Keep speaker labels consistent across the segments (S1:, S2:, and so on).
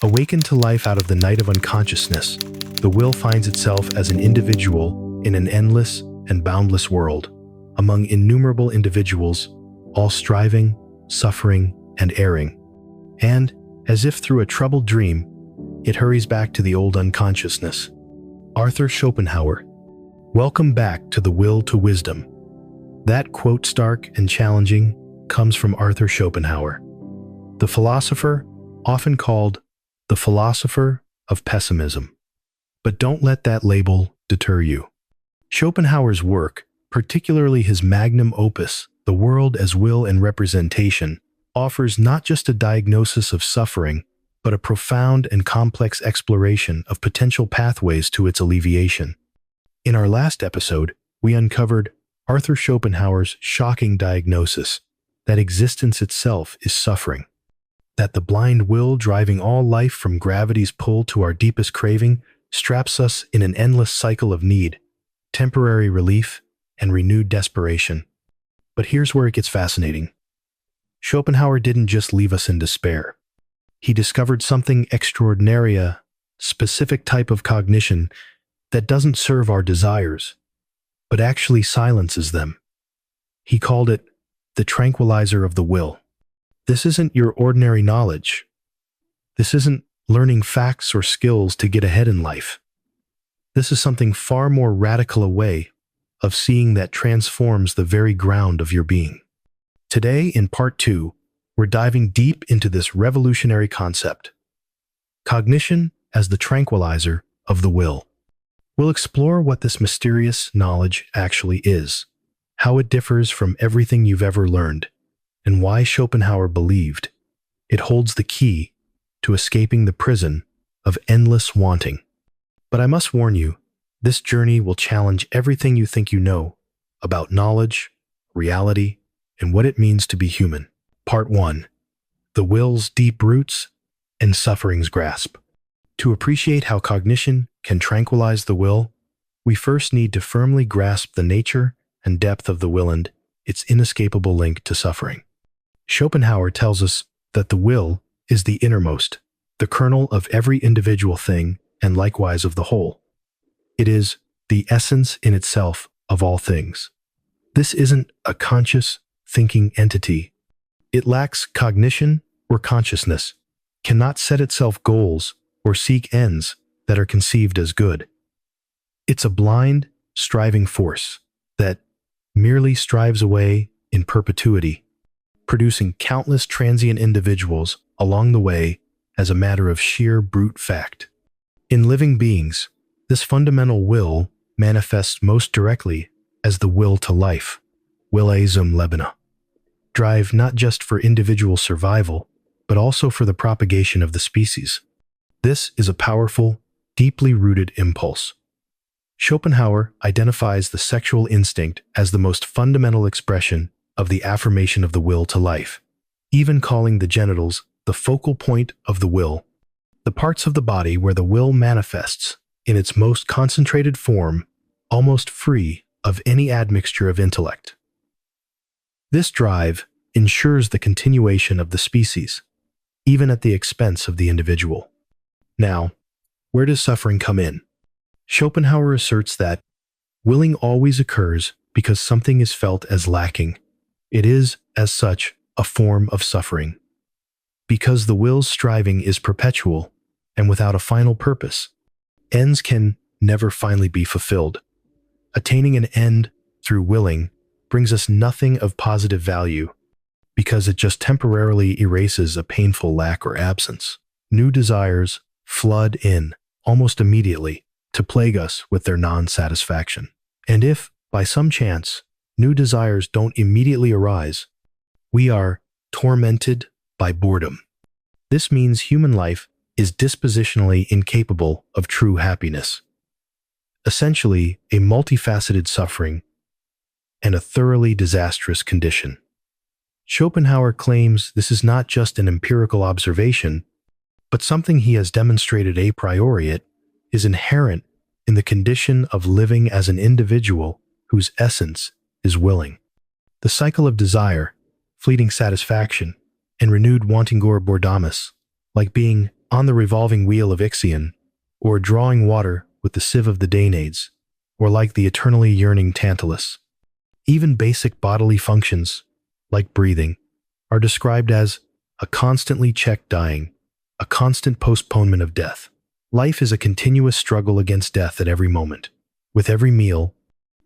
S1: Awakened to life out of the night of unconsciousness, the will finds itself as an individual in an endless and boundless world, among innumerable individuals, all striving, suffering, and erring. And, as if through a troubled dream, it hurries back to the old unconsciousness. Arthur Schopenhauer. Welcome back to the Will to Wisdom. That quote, stark and challenging, comes from Arthur Schopenhauer, the philosopher often called the philosopher of pessimism. But don't let that label deter you. Schopenhauer's work, particularly his magnum opus, The World as Will and Representation, offers not just a diagnosis of suffering, but a profound and complex exploration of potential pathways to its alleviation. In our last episode, we uncovered Arthur Schopenhauer's shocking diagnosis that existence itself is suffering, that the blind will driving all life from gravity's pull to our deepest craving straps us in an endless cycle of need, temporary relief, and renewed desperation. But here's where it gets fascinating. Schopenhauer didn't just leave us in despair. He discovered something extraordinary, a specific type of cognition that doesn't serve our desires, but actually silences them. He called it the tranquilizer of the will. This isn't your ordinary knowledge. This isn't learning facts or skills to get ahead in life. This is something far more radical, a way of seeing that transforms the very ground of your being. Today, in part 2, we're diving deep into this revolutionary concept, cognition as the tranquilizer of the will. We'll explore what this mysterious knowledge actually is, how it differs from everything you've ever learned, and why Schopenhauer believed it holds the key to escaping the prison of endless wanting. But I must warn you, this journey will challenge everything you think you know about knowledge, reality, and what it means to be human. Part 1. The will's deep roots and suffering's grasp. To appreciate how cognition can tranquilize the will, we first need to firmly grasp the nature and depth of the will and its inescapable link to suffering. Schopenhauer tells us that the will is the innermost, the kernel of every individual thing and likewise of the whole. It is the essence in itself of all things. This isn't a conscious, thinking entity. It lacks cognition or consciousness, cannot set itself goals or seek ends that are conceived as good. It's a blind, striving force that merely strives away in perpetuity, producing countless transient individuals along the way as a matter of sheer brute fact. In living beings, this fundamental will manifests most directly as the will to life, Wille zum Leben, drive not just for individual survival, but also for the propagation of the species. This is a powerful, deeply rooted impulse. Schopenhauer identifies the sexual instinct as the most fundamental expression of the affirmation of the will to life, even calling the genitals the focal point of the will, the parts of the body where the will manifests in its most concentrated form, almost free of any admixture of intellect. This drive ensures the continuation of the species, even at the expense of the individual. Now, where does suffering come in? Schopenhauer asserts that willing always occurs because something is felt as lacking. It is, as such, a form of suffering. Because the will's striving is perpetual and without a final purpose, ends can never finally be fulfilled. Attaining an end through willing brings us nothing of positive value because it just temporarily erases a painful lack or absence. New desires flood in almost immediately to plague us with their non-satisfaction. And if, by some chance, new desires don't immediately arise, we are tormented by boredom. This means human life is dispositionally incapable of true happiness. Essentially, a multifaceted suffering and a thoroughly disastrous condition. Schopenhauer claims this is not just an empirical observation, but something he has demonstrated a priori. It is inherent in the condition of living as an individual whose essence is willing. The cycle of desire, fleeting satisfaction, and renewed wanting or boredomus, like being on the revolving wheel of Ixion, or drawing water with the sieve of the Danaids, or like the eternally yearning Tantalus. Even basic bodily functions, like breathing, are described as a constantly checked dying, a constant postponement of death. Life is a continuous struggle against death at every moment, with every meal,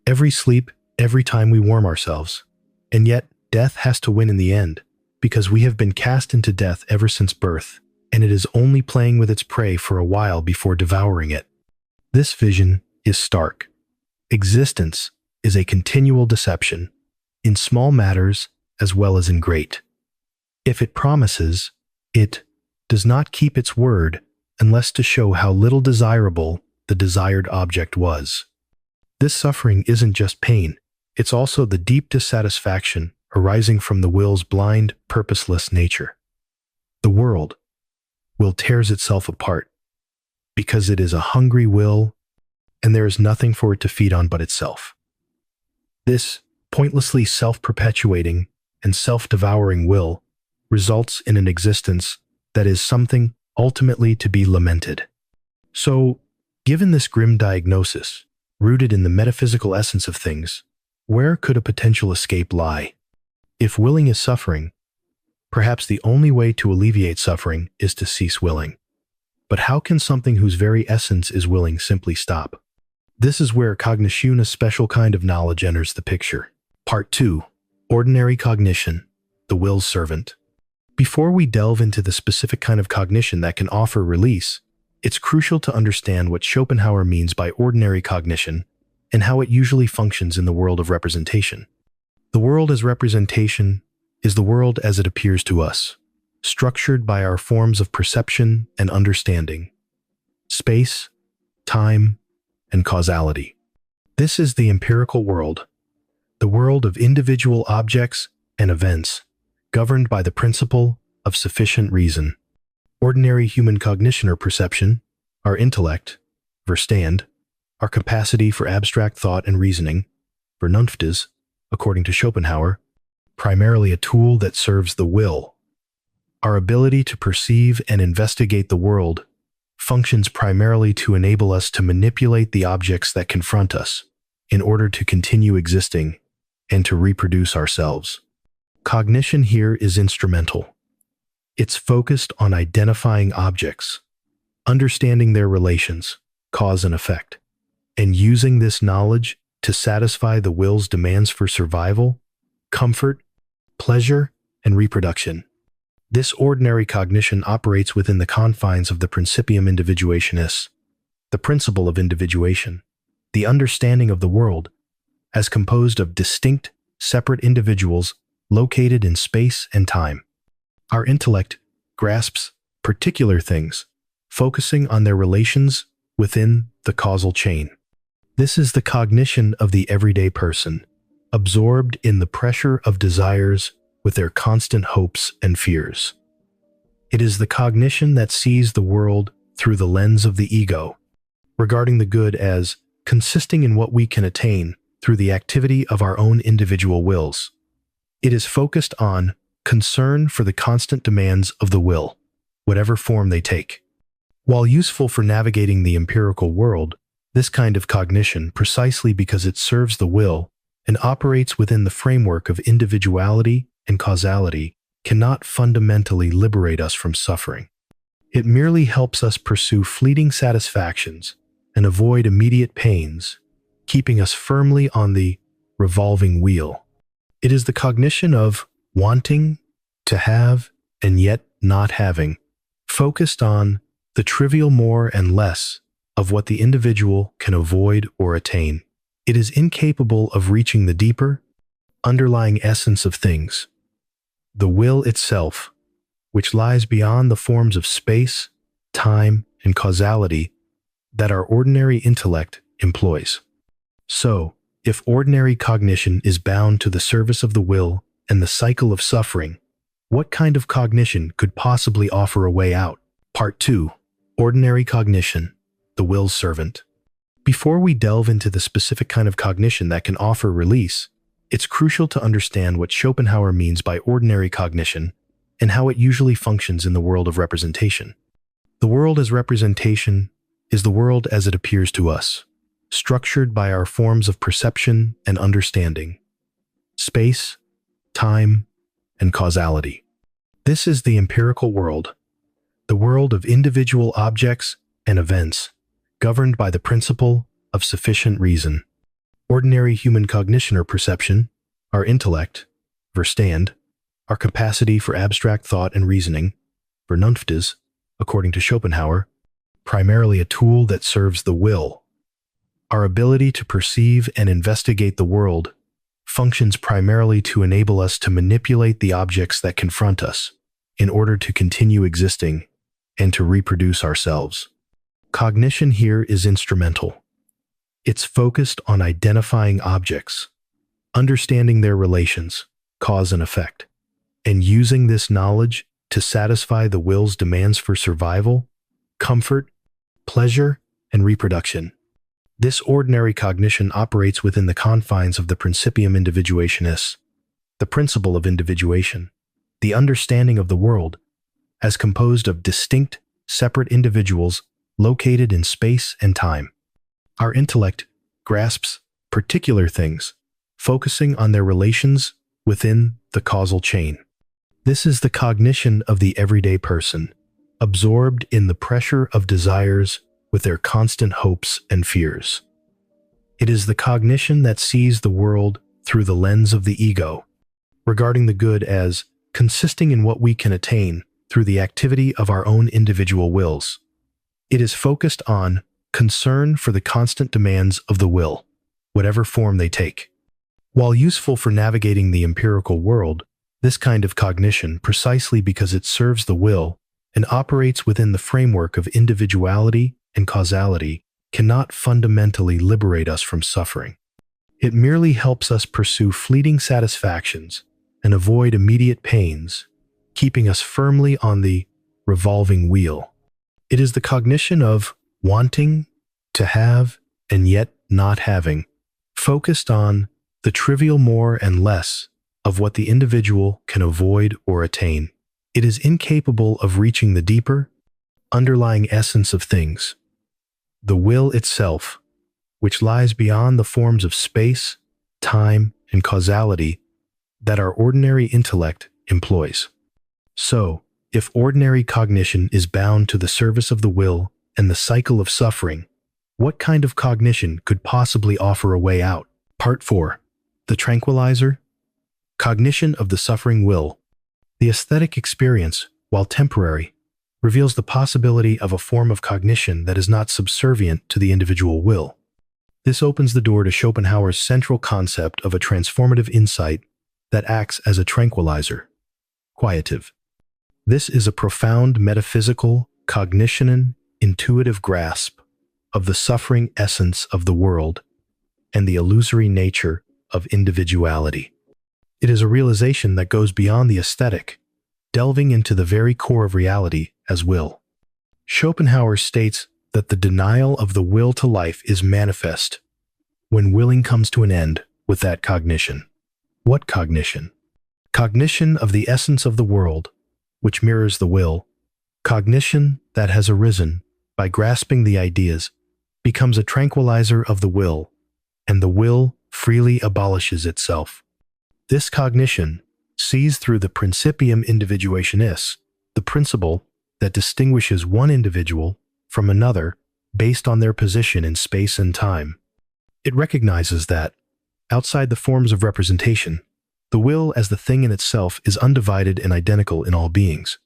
S1: every sleep, every time we warm ourselves. And yet, death has to win in the end, because we have been cast into death ever since birth, and it is only playing with its prey for a while before devouring it. This vision is stark. Existence is a continual deception, in small matters as well as in great. If it promises, it does not keep its word unless to show how little desirable the desired object was. This suffering isn't just pain, it's also the deep dissatisfaction arising from the will's blind, purposeless nature. The world will tears itself apart because it is a hungry will and there is nothing for it to feed on but itself. This pointlessly self-perpetuating and self-devouring will results in an existence that is something ultimately to be lamented. So, given this grim diagnosis, rooted in the metaphysical essence of things, where could a potential escape lie? If willing is suffering, perhaps the only way to alleviate suffering is to cease willing. But how can something whose very essence is willing simply stop? This is where Cognition, a special kind of knowledge, enters the picture. Part 2. Ordinary Cognition, the will's servant. Before we delve into the specific kind of cognition that can offer release, it's crucial to understand what Schopenhauer means by ordinary cognition and how it usually functions in the world of representation. The world as representation is the world as it appears to us, structured by our forms of perception and understanding, space, time, and causality. This is the empirical world, the world of individual objects and events, governed by the principle of sufficient reason. Ordinary human cognition or perception, our intellect, Verstand, our capacity for abstract thought and reasoning, Vernunft, according to Schopenhauer, primarily a tool that serves the will. Our ability to perceive and investigate the world functions primarily to enable us to manipulate the objects that confront us in order to continue existing and to reproduce ourselves. Cognition here is instrumental. It's focused on identifying objects, understanding their relations, cause and effect, and using this knowledge to satisfy the will's demands for survival, comfort, pleasure, and reproduction. This ordinary cognition operates within the confines of the principium individuationis, the principle of individuation, the understanding of the world as composed of distinct, separate individuals located in space and time. Our intellect grasps particular things, focusing on their relations within the causal chain. This is the cognition of the everyday person, absorbed in the pressure of desires with their constant hopes and fears. It is the cognition that sees the world through the lens of the ego, regarding the good as consisting in what we can attain through the activity of our own individual wills. It is focused on concern for the constant demands of the will, whatever form they take. While useful for navigating the empirical world, this kind of cognition, precisely because it serves the will and operates within the framework of individuality and causality, cannot fundamentally liberate us from suffering. It merely helps us pursue fleeting satisfactions and avoid immediate pains, keeping us firmly on the revolving wheel. It is the cognition of wanting to have and yet not having, focused on the trivial more and less of what the individual can avoid or attain. It is incapable of reaching the deeper, underlying essence of things, the will itself, which lies beyond the forms of space, time, and causality that our ordinary intellect employs. So, if ordinary cognition is bound to the service of the will and the cycle of suffering, what kind of cognition could possibly offer a way out? Part 2. Ordinary Cognition, the will's servant. Before we delve into the specific kind of cognition that can offer release, it's crucial to understand what Schopenhauer means by ordinary cognition and how it usually functions in the world of representation. The world as representation is the world as it appears to us, structured by our forms of perception and understanding, space, time, and causality. This is the empirical world, the world of individual objects and events, governed by the principle of sufficient reason. Ordinary human cognition or perception, our intellect, Verstand, our capacity for abstract thought and reasoning, Vernunft is, according to Schopenhauer, primarily a tool that serves the will. Our ability to perceive and investigate the world functions primarily to enable us to manipulate the objects that confront us in order to continue existing and to reproduce ourselves. Cognition here is instrumental. It's focused on identifying objects, understanding their relations, cause and effect, and using this knowledge to satisfy the will's demands for survival, comfort, pleasure, and reproduction. This ordinary cognition operates within the confines of the principium individuationis, the principle of individuation, the understanding of the world, as composed of distinct, separate individuals located in space and time. Our intellect grasps particular things, focusing on their relations within the causal chain. This is the cognition of the everyday person, absorbed in the pressure of desires with their constant hopes and fears. It is the cognition that sees the world through the lens of the ego, regarding the good as consisting in what we can attain through the activity of our own individual wills. It is focused on concern for the constant demands of the will, whatever form they take. While useful for navigating the empirical world, this kind of cognition, precisely because it serves the will and operates within the framework of individuality and causality, cannot fundamentally liberate us from suffering. It merely helps us pursue fleeting satisfactions and avoid immediate pains, keeping us firmly on the revolving wheel. It is the cognition of wanting, to have, and yet not having, focused on the trivial more and less of what the individual can avoid or attain. It is incapable of reaching the deeper, underlying essence of things, the will itself, which lies beyond the forms of space, time, and causality that our ordinary intellect employs. So, if ordinary cognition is bound to the service of the will and the cycle of suffering, what kind of cognition could possibly offer a way out? Part 4. The Tranquilizer. Cognition of the suffering will. The aesthetic experience, while temporary, reveals the possibility of a form of cognition that is not subservient to the individual will. This opens the door to Schopenhauer's central concept of a transformative insight that acts as a tranquilizer, quietive. This is a profound metaphysical, cognition, intuitive grasp of the suffering essence of the world and the illusory nature of individuality. It is a realization that goes beyond the aesthetic, delving into the very core of reality as will. Schopenhauer states that the denial of the will to life is manifest when willing comes to an end with that cognition. What cognition? Cognition of the essence of the world, which mirrors the will. Cognition that has arisen by grasping the ideas becomes a tranquilizer of the will, and the will freely abolishes itself. This cognition sees through the principium individuationis, the principle that distinguishes one individual from another based on their position in space and time. It recognizes that, outside the forms of representation, the will as the thing in itself is undivided and identical in all beings.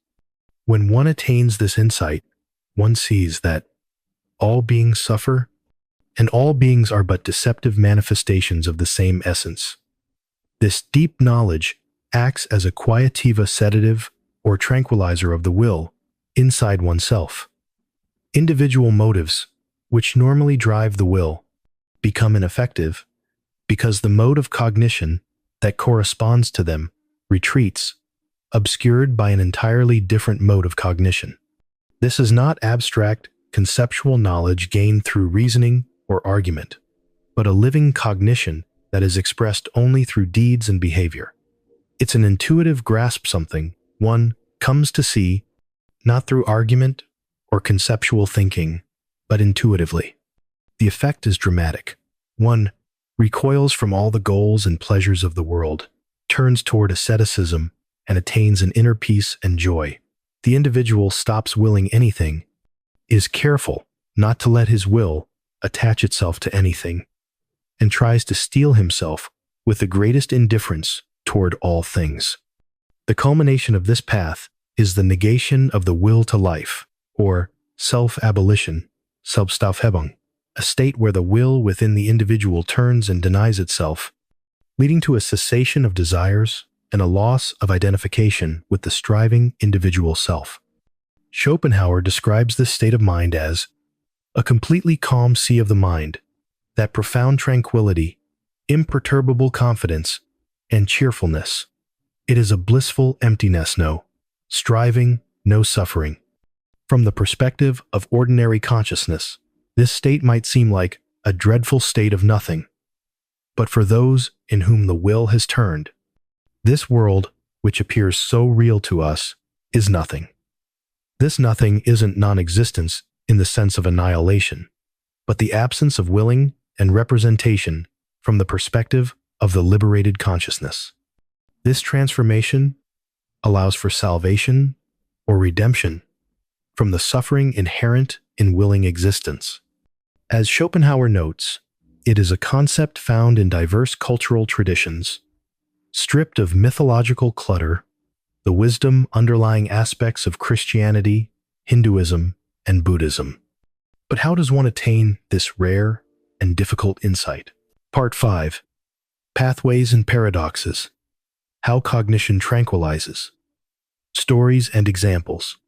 S1: When one attains this insight, one sees that all beings suffer, and all beings are but deceptive manifestations of the same essence. This deep knowledge acts as a quietiva sedative or tranquilizer of the will inside oneself. Individual motives, which normally drive the will, become ineffective because the mode of cognition that corresponds to them retreats, obscured by an entirely different mode of cognition. This is not abstract, conceptual knowledge gained through reasoning or argument, but a living cognition that is expressed only through deeds and behavior. It's an intuitive grasp something one comes to see, not through argument or conceptual thinking, but intuitively. The effect is dramatic. One recoils from all the goals and pleasures of the world, turns toward asceticism, and attains an inner peace and joy. The individual stops willing anything, is careful not to let his will attach itself to anything, and tries to steel himself with the greatest indifference toward all things. The culmination of this path is the negation of the will to life, or self-abolition, Selbstaufhebung, a state where the will within the individual turns and denies itself, leading to a cessation of desires and a loss of identification with the striving individual self. Schopenhauer describes this state of mind as a completely calm sea of the mind, that profound tranquility, imperturbable confidence, and cheerfulness. It is a blissful emptiness, no striving, no suffering. From the perspective of ordinary consciousness, this state might seem like a dreadful state of nothing. But for those in whom the will has turned, this world, which appears so real to us, is nothing. This nothing isn't non-existence in the sense of annihilation, but the absence of willing and representation from the perspective of the liberated consciousness. This transformation allows for salvation or redemption from the suffering inherent in willing existence. As Schopenhauer notes, it is a concept found in diverse cultural traditions, stripped of mythological clutter, the wisdom underlying aspects of Christianity, Hinduism, and Buddhism. But how does one attain this rare and difficult insight? Part 5. Pathways and Paradoxes. How Cognition Tranquilizes. Stories and Examples.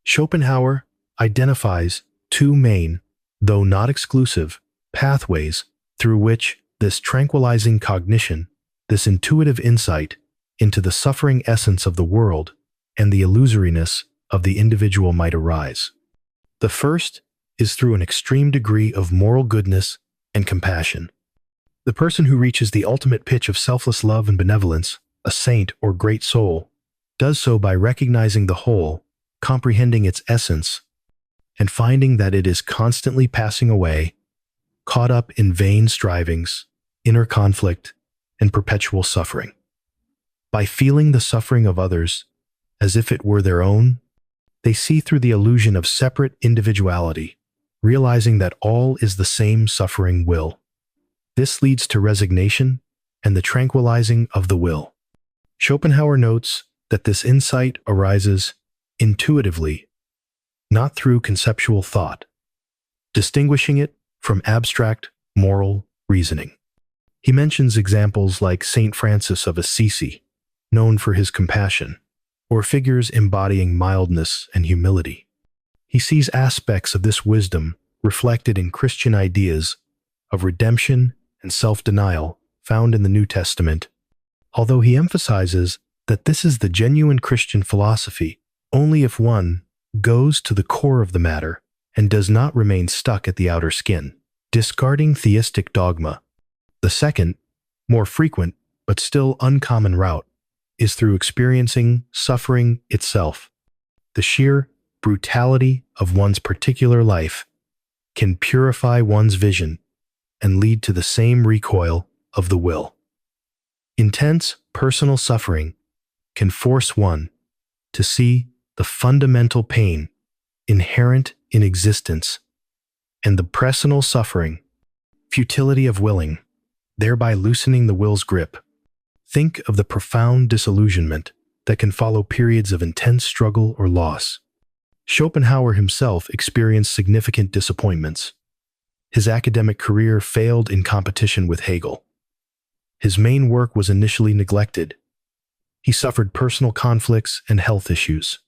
S1: Schopenhauer identifies two main, though not exclusive, pathways through which this tranquilizing cognition, this intuitive insight into the suffering essence of the world and the illusoriness of the individual might arise. The first is through an extreme degree of moral goodness and compassion. The person who reaches the ultimate pitch of selfless love and benevolence, a saint or great soul, does so by recognizing the whole, comprehending its essence, and finding that it is constantly passing away, caught up in vain strivings, inner conflict, and perpetual suffering. By feeling the suffering of others as if it were their own, they see through the illusion of separate individuality, realizing that all is the same suffering will. This leads to resignation and the tranquilizing of the will. Schopenhauer notes that this insight arises intuitively, not through conceptual thought, distinguishing it from abstract moral reasoning. He mentions examples like Saint Francis of Assisi, known for his compassion, or figures embodying mildness and humility. He sees aspects of this wisdom reflected in Christian ideas of redemption and self-denial found in the New Testament, although he emphasizes that this is the genuine Christian philosophy only if one goes to the core of the matter and does not remain stuck at the outer skin, discarding theistic dogma. The second, more frequent but still uncommon route is through experiencing suffering itself. The sheer brutality of one's particular life can purify one's vision and lead to the same recoil of the will. Intense personal suffering can force one to see the fundamental pain inherent in existence and the personal suffering, futility of willing, thereby loosening the will's grip. Think of the profound disillusionment that can follow periods of intense struggle or loss. Schopenhauer himself experienced significant disappointments. His academic career failed in competition with Hegel. His main work was initially neglected. He suffered personal conflicts and health issues.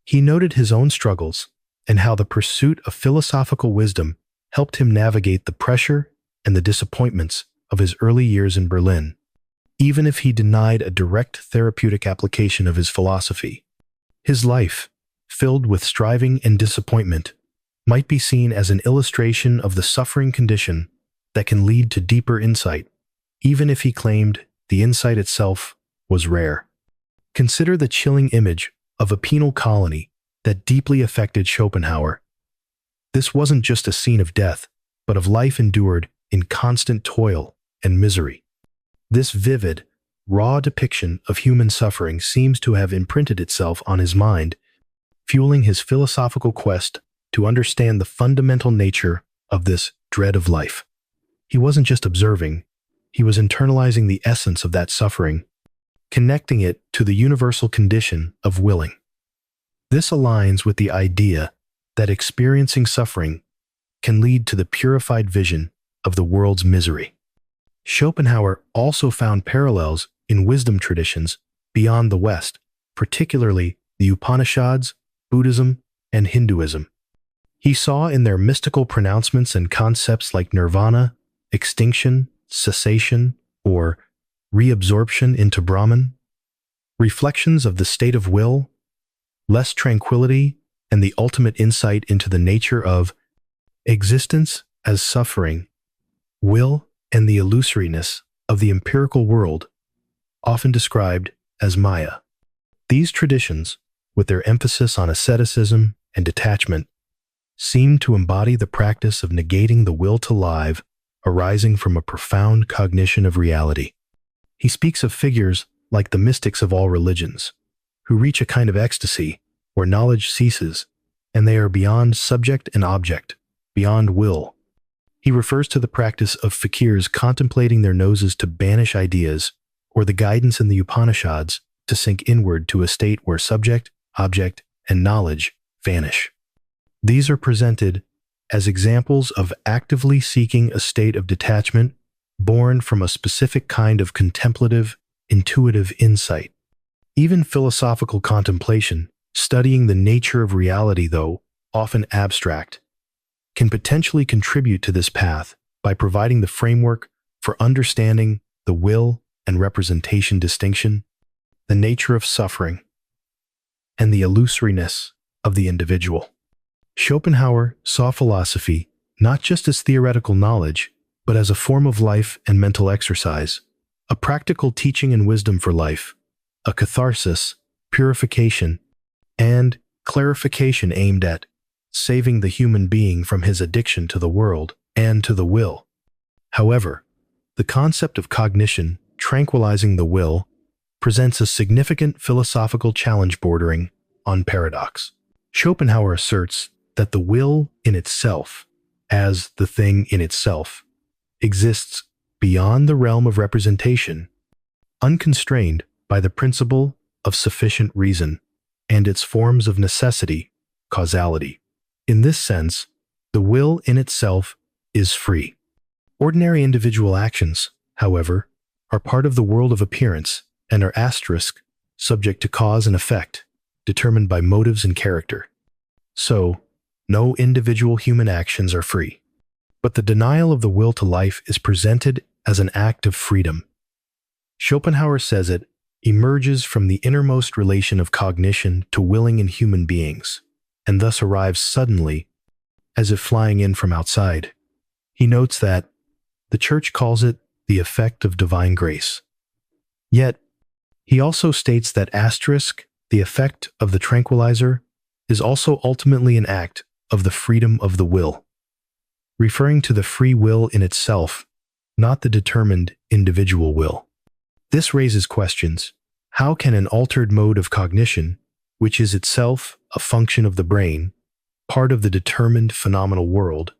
S1: He noted his own struggles and how the pursuit of philosophical wisdom helped him navigate the pressure and the disappointments of his early years in Berlin, even if he denied a direct therapeutic application of his philosophy. His life, filled with striving and disappointment, might be seen as an illustration of the suffering condition that can lead to deeper insight, even if he claimed the insight itself was rare. Consider the chilling image of a penal colony that deeply affected Schopenhauer. This wasn't just a scene of death, but of life endured in constant toil and misery. This vivid, raw depiction of human suffering seems to have imprinted itself on his mind, fueling his philosophical quest to understand the fundamental nature of this dread of life. He wasn't just observing, he was internalizing the essence of that suffering, connecting it to the universal condition of willing. This aligns with the idea that experiencing suffering can lead to the purified vision of the world's misery. Schopenhauer also found parallels in wisdom traditions beyond the West, particularly the Upanishads, Buddhism, and Hinduism. He saw in their mystical pronouncements and concepts like nirvana, extinction, cessation, or reabsorption into Brahman, reflections of the state of will, less tranquility, and the ultimate insight into the nature of existence as suffering, will, and the illusoriness of the empirical world, often described as Maya. These traditions, with their emphasis on asceticism and detachment, seem to embody the practice of negating the will to live arising from a profound cognition of reality. He speaks of figures like the mystics of all religions, who reach a kind of ecstasy where knowledge ceases, and they are beyond subject and object, beyond will. He refers to the practice of fakirs contemplating their noses to banish ideas, or the guidance in the Upanishads to sink inward to a state where subject, object, and knowledge vanish. These are presented as examples of actively seeking a state of detachment born from a specific kind of contemplative, intuitive insight. Even philosophical contemplation, studying the nature of reality, though often abstract, can potentially contribute to this path by providing the framework for understanding the will and representation distinction, the nature of suffering, and the illusoriness of the individual. Schopenhauer saw philosophy not just as theoretical knowledge, but as a form of life and mental exercise, a practical teaching and wisdom for life, a catharsis, purification, and clarification aimed at saving the human being from his addiction to the world and to the will. However, the concept of cognition, tranquilizing the will, presents a significant philosophical challenge bordering on paradox. Schopenhauer asserts that the will in itself, as the thing in itself, exists beyond the realm of representation, unconstrained by the principle of sufficient reason and its forms of necessity, causality. In this sense, the will in itself is free. Ordinary individual actions, however, are part of the world of appearance and are asterisk, subject to cause and effect, determined by motives and character. So, no individual human actions are free. But the denial of the will to life is presented as an act of freedom. Schopenhauer says it emerges from the innermost relation of cognition to willing in human beings, and thus arrives suddenly, as if flying in from outside. He notes that the Church calls it the effect of divine grace. Yet, he also states that the effect of the tranquilizer, is also ultimately an act of the freedom of the will, referring to the free will in itself, not the determined individual will. This raises questions. How can an altered mode of cognition, which is itself a function of the brain, part of the determined phenomenal world,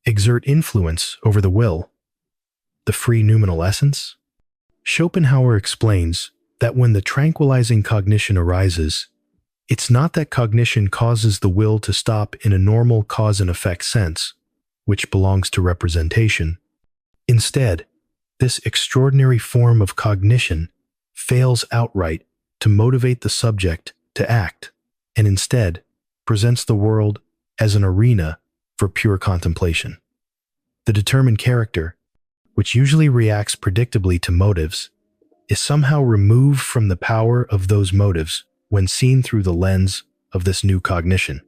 S1: exert influence over the will, the free noumenal essence? Schopenhauer explains that when the tranquilizing cognition arises, it's not that cognition causes the will to stop in a normal cause and effect sense, which belongs to representation. Instead, this extraordinary form of cognition fails outright to motivate the subject to act, and instead presents the world as an arena for pure contemplation. The determined character, which usually reacts predictably to motives, is somehow removed from the power of those motives when seen through the lens of this new cognition.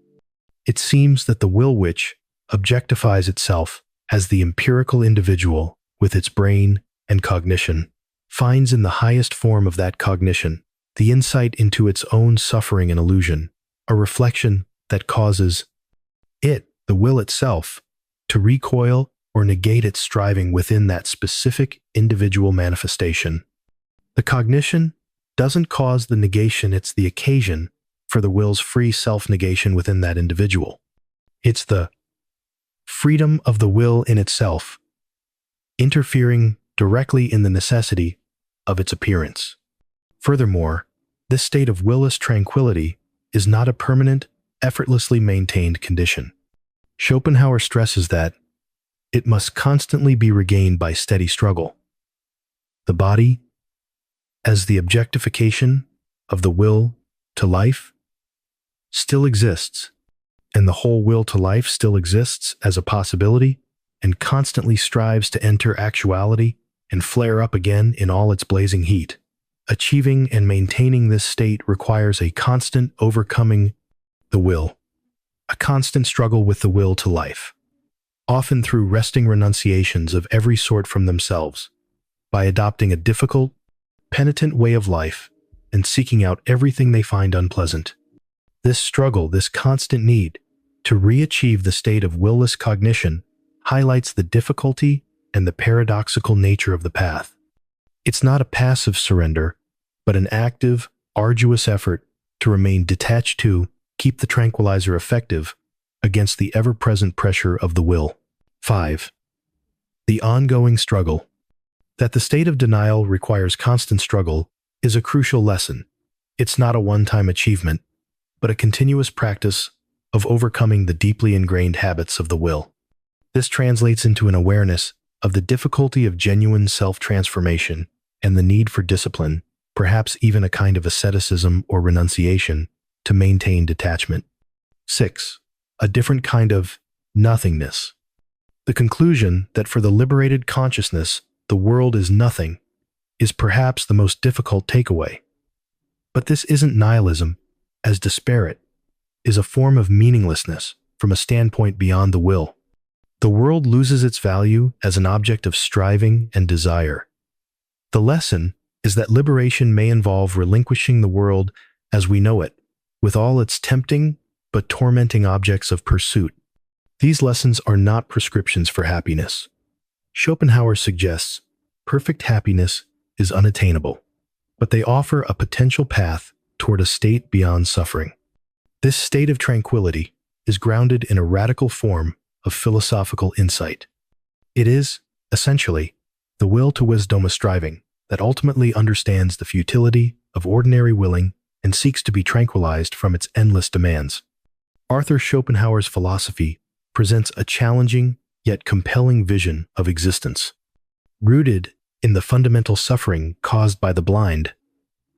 S1: It seems that the will, which objectifies itself as the empirical individual with its brain and cognition, finds in the highest form of that cognition the insight into its own suffering and illusion, a reflection that causes it, the will itself, to recoil or negate its striving within that specific individual manifestation. The cognition doesn't cause the negation, it's the occasion for the will's free self-negation within that individual. It's the freedom of the will in itself, interfering directly in the necessity of its appearance. Furthermore, this state of willless tranquility is not a permanent, effortlessly maintained condition. Schopenhauer stresses that it must constantly be regained by steady struggle. The body, as the objectification of the will to life, still exists, and the whole will to life still exists as a possibility and constantly strives to enter actuality and flare up again in all its blazing heat. Achieving and maintaining this state requires a constant overcoming the will, a constant struggle with the will to life, often through wresting renunciations of every sort from themselves, by adopting a difficult, penitent way of life and seeking out everything they find unpleasant. This struggle, this constant need to re-achieve the state of willless cognition, highlights the difficulty and the paradoxical nature of the path. It's not a passive surrender, but an active, arduous effort to remain detached to keep the tranquilizer effective against the ever-present pressure of the will. 5. The ongoing struggle. That the state of denial requires constant struggle is a crucial lesson. It's not a one-time achievement, but a continuous practice of overcoming the deeply ingrained habits of the will. This translates into an awareness of the difficulty of genuine self-transformation and the need for discipline, perhaps even a kind of asceticism or renunciation, to maintain detachment. 6. A different kind of nothingness. The conclusion that for the liberated consciousness, the world is nothing, is perhaps the most difficult takeaway. But this isn't nihilism, as disparate, is a form of meaninglessness from a standpoint beyond the will. The world loses its value as an object of striving and desire. The lesson is that liberation may involve relinquishing the world as we know it, with all its tempting but tormenting objects of pursuit. These lessons are not prescriptions for happiness. Schopenhauer suggests perfect happiness is unattainable, but they offer a potential path toward a state beyond suffering. This state of tranquility is grounded in a radical form of philosophical insight. It is, essentially, the will to wisdom of striving that ultimately understands the futility of ordinary willing and seeks to be tranquilized from its endless demands. Arthur Schopenhauer's philosophy presents a challenging yet compelling vision of existence. Rooted in the fundamental suffering caused by the blind,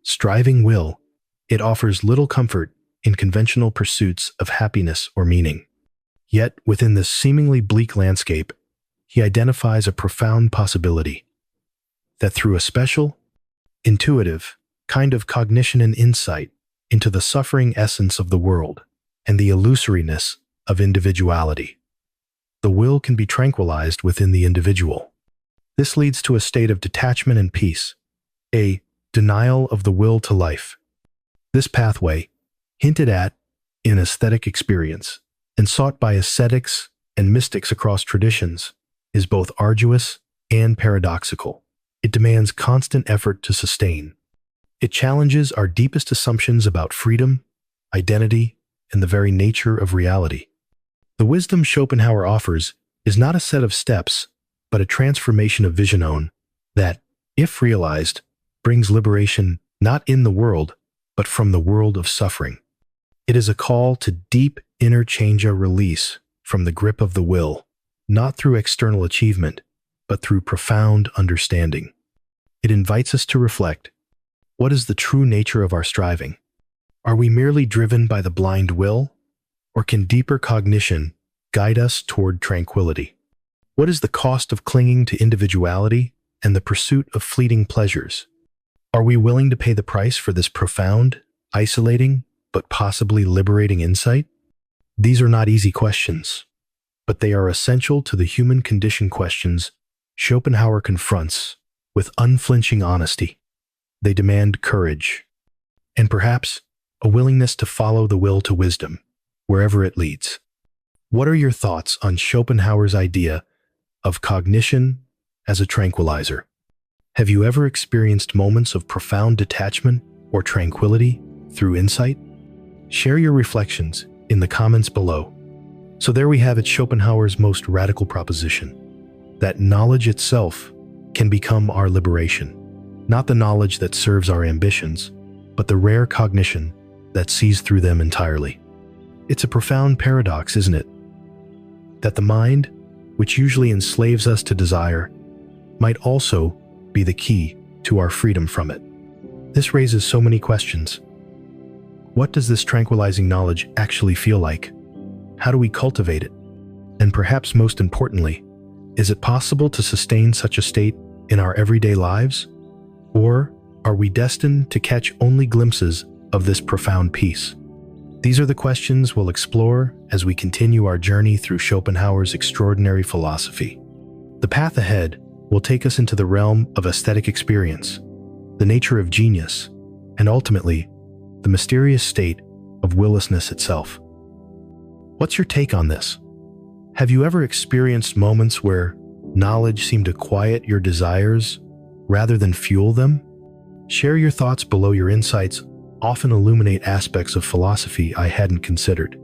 S1: striving will, it offers little comfort in conventional pursuits of happiness or meaning. Yet, within this seemingly bleak landscape, he identifies a profound possibility that through a special, intuitive kind of cognition and insight into the suffering essence of the world and the illusoriness of individuality, the will can be tranquilized within the individual. This leads to a state of detachment and peace, a denial of the will to life. This pathway, hinted at in aesthetic experience and sought by ascetics and mystics across traditions, is both arduous and paradoxical. It demands constant effort to sustain. It challenges our deepest assumptions about freedom, identity, and the very nature of reality. The wisdom Schopenhauer offers is not a set of steps, but a transformation of vision that, if realized, brings liberation not in the world, but from the world of suffering. It is a call to deep inner change, a release from the grip of the will, not through external achievement, but through profound understanding. It invites us to reflect, what is the true nature of our striving? Are we merely driven by the blind will, or can deeper cognition guide us toward tranquility? What is the cost of clinging to individuality and the pursuit of fleeting pleasures? Are we willing to pay the price for this profound, isolating, but possibly liberating insight? These are not easy questions, but they are essential to the human condition, questions Schopenhauer confronts with unflinching honesty. They demand courage, and perhaps a willingness to follow the will to wisdom, wherever it leads. What are your thoughts on Schopenhauer's idea of cognition as a tranquilizer? Have you ever experienced moments of profound detachment or tranquility through insight? Share your reflections in the comments below. So there we have it, Schopenhauer's most radical proposition, that knowledge itself can become our liberation. Not the knowledge that serves our ambitions, but the rare cognition that sees through them entirely. It's a profound paradox, isn't it? That the mind, which usually enslaves us to desire, might also be the key to our freedom from it. This raises so many questions. What does this tranquilizing knowledge actually feel like? How do we cultivate it? And perhaps most importantly, is it possible to sustain such a state in our everyday lives? Or are we destined to catch only glimpses of this profound peace? These are the questions we'll explore as we continue our journey through Schopenhauer's extraordinary philosophy. The path ahead will take us into the realm of aesthetic experience, the nature of genius, and ultimately, the mysterious state of willlessness itself. What's your take on this? Have you ever experienced moments where knowledge seemed to quiet your desires rather than fuel them? Share your thoughts below. Your insights often illuminate aspects of philosophy I hadn't considered.